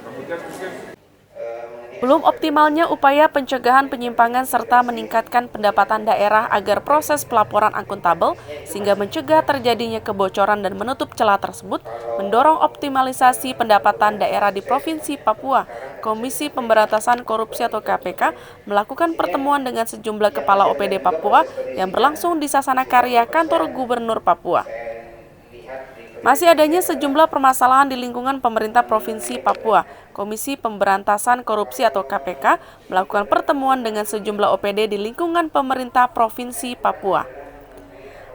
Kemudian mungkin Belum optimalnya upaya pencegahan penyimpangan serta meningkatkan pendapatan daerah agar proses pelaporan akuntabel sehingga mencegah terjadinya kebocoran dan menutup celah tersebut mendorong optimalisasi pendapatan daerah di Provinsi Papua. Komisi Pemberantasan Korupsi atau KPK melakukan pertemuan dengan sejumlah kepala OPD Papua yang berlangsung di Sasana Karya Kantor Gubernur Papua. Masih adanya sejumlah permasalahan di lingkungan pemerintah Provinsi Papua. Komisi Pemberantasan Korupsi atau KPK melakukan pertemuan dengan sejumlah OPD di lingkungan pemerintah Provinsi Papua.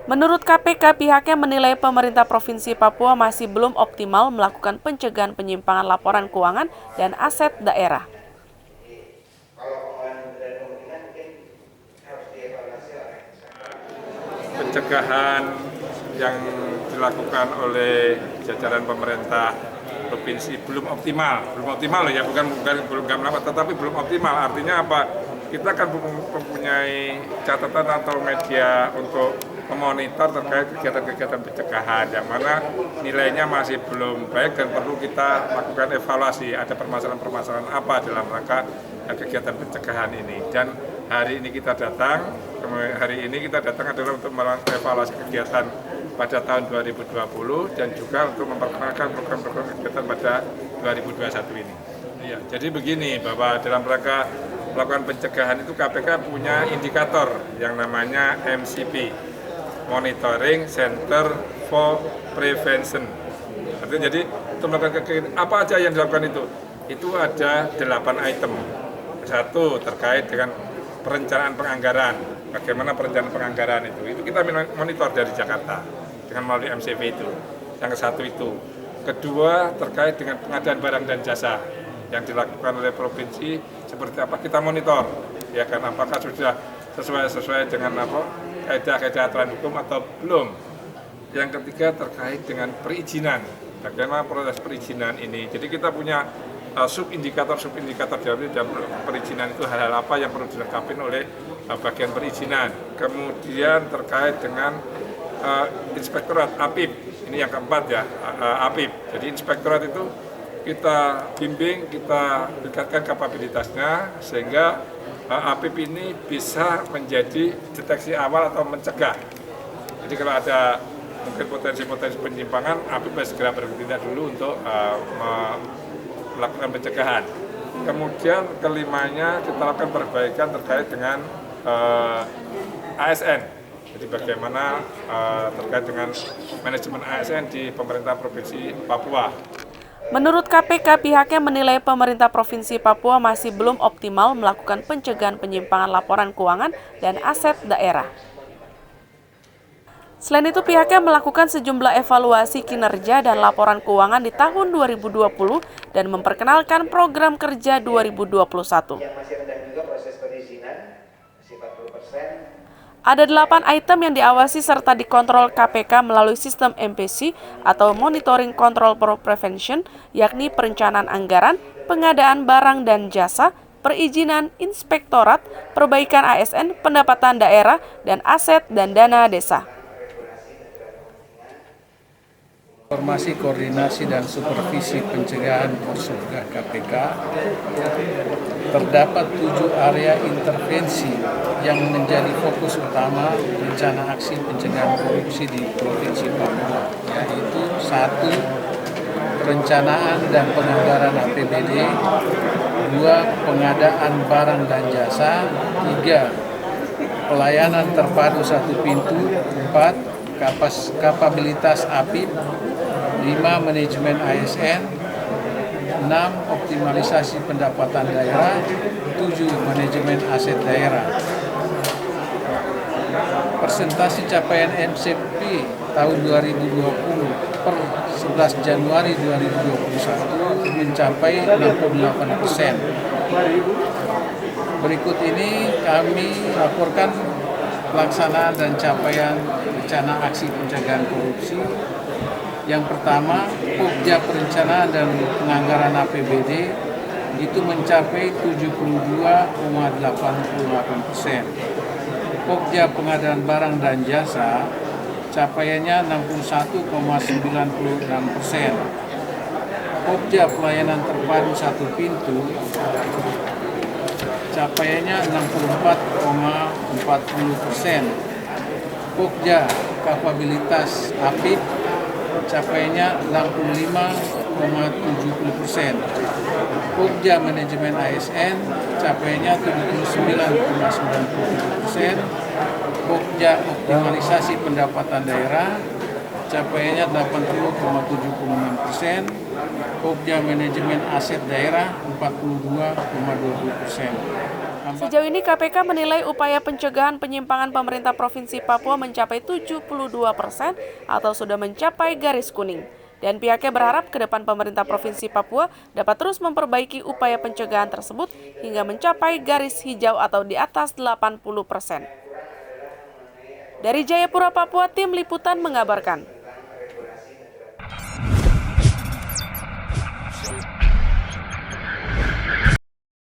Menurut KPK, pihaknya menilai pemerintah Provinsi Papua masih belum optimal melakukan pencegahan penyimpangan laporan keuangan dan aset daerah. pencegahan yang dilakukan oleh jajaran pemerintah provinsi belum optimal loh ya, bukan tetapi belum optimal. Artinya apa? Kita kan mempunyai catatan atau media untuk memonitor terkait kegiatan-kegiatan pencegahan yang mana nilainya masih belum baik dan perlu kita lakukan evaluasi. Ada permasalahan-permasalahan apa dalam rangka kegiatan pencegahan ini. Dan hari ini kita datang adalah untuk melakukan evaluasi kegiatan pada tahun 2020 dan juga untuk memperkenalkan program-program kegiatan pada 2021 ini. Ya, jadi begini, bahwa dalam rangka melakukan pencegahan itu KPK punya indikator yang namanya MCP, Monitoring Center for Prevention. Artinya jadi untuk melakukan kegiatan apa aja yang dilakukan itu ada 8 item. Satu terkait dengan perencanaan penganggaran. Bagaimana perencanaan penganggaran itu kita monitor dari Jakarta dengan melalui MCP itu. Yang satu itu. Kedua terkait dengan pengadaan barang dan jasa yang dilakukan oleh provinsi seperti apa kita monitor, ya kan, apakah sudah sesuai dengan apa kaidah-kaidah aturan hukum atau belum. Yang ketiga terkait dengan perizinan, bagaimana proses perizinan ini. Jadi kita punya subindikator dari perizinan itu hal-hal apa yang perlu dilengkapi oleh bagian perizinan. Kemudian terkait dengan inspektorat APIP, ini yang keempat ya, APIP. Jadi inspektorat itu kita bimbing, kita tingkatkan kapabilitasnya sehingga APIP ini bisa menjadi deteksi awal atau mencegah. Jadi kalau ada mungkin potensi-potensi penyimpangan, APIP segera bertindak dulu untuk melakukan pencegahan. Kemudian kelimanya kita lakukan perbaikan terkait dengan ASN. Jadi bagaimana terkait dengan manajemen ASN di pemerintah Provinsi Papua. Menurut KPK, pihaknya menilai pemerintah Provinsi Papua masih belum optimal melakukan pencegahan penyimpangan laporan keuangan dan aset daerah. Selain itu, pihaknya melakukan sejumlah evaluasi kinerja dan laporan keuangan di tahun 2020 dan memperkenalkan program kerja 2021. Ada 8 item yang diawasi serta dikontrol KPK melalui sistem MPC atau Monitoring Control for Prevention, yakni perencanaan anggaran, pengadaan barang dan jasa, perizinan, inspektorat, perbaikan ASN, pendapatan daerah, dan aset dan dana desa. Informasi koordinasi dan supervisi pencegahan Porsuga KPK, terdapat 7 area intervensi yang menjadi fokus utama rencana aksi pencegahan korupsi di Provinsi Papua, yaitu 1. Perencanaan dan penganggaran APBD, 2. Pengadaan barang dan jasa, 3. Pelayanan terpadu satu pintu, 4. Kapabilitas APIP, 5. Manajemen ASN, 6. Optimalisasi pendapatan daerah, 7. Manajemen aset daerah. Persentase capaian MCP tahun 2020 per 11 Januari 2021 mencapai 68%. Berikut ini kami laporkan pelaksanaan dan capaian rencana aksi pencegahan korupsi. Yang pertama, Pokja perencanaan dan penganggaran APBD itu mencapai 72,88%. Pokja pengadaan barang dan jasa capaiannya 61,96%. Pokja pelayanan terpadu satu pintu capaiannya 64,40%. Pokja kapabilitas APID capaiannya 65,70%. Pokja manajemen ASN capaiannya 79,97%. Pokja optimalisasi pendapatan daerah capaiannya 80,76%. Pokja manajemen aset daerah 42,20%. Sejauh ini KPK menilai upaya pencegahan penyimpangan pemerintah Provinsi Papua mencapai 72% atau sudah mencapai garis kuning. Dan pihaknya berharap ke depan pemerintah Provinsi Papua dapat terus memperbaiki upaya pencegahan tersebut hingga mencapai garis hijau atau di atas 80%. Dari Jayapura, Papua, tim liputan mengabarkan.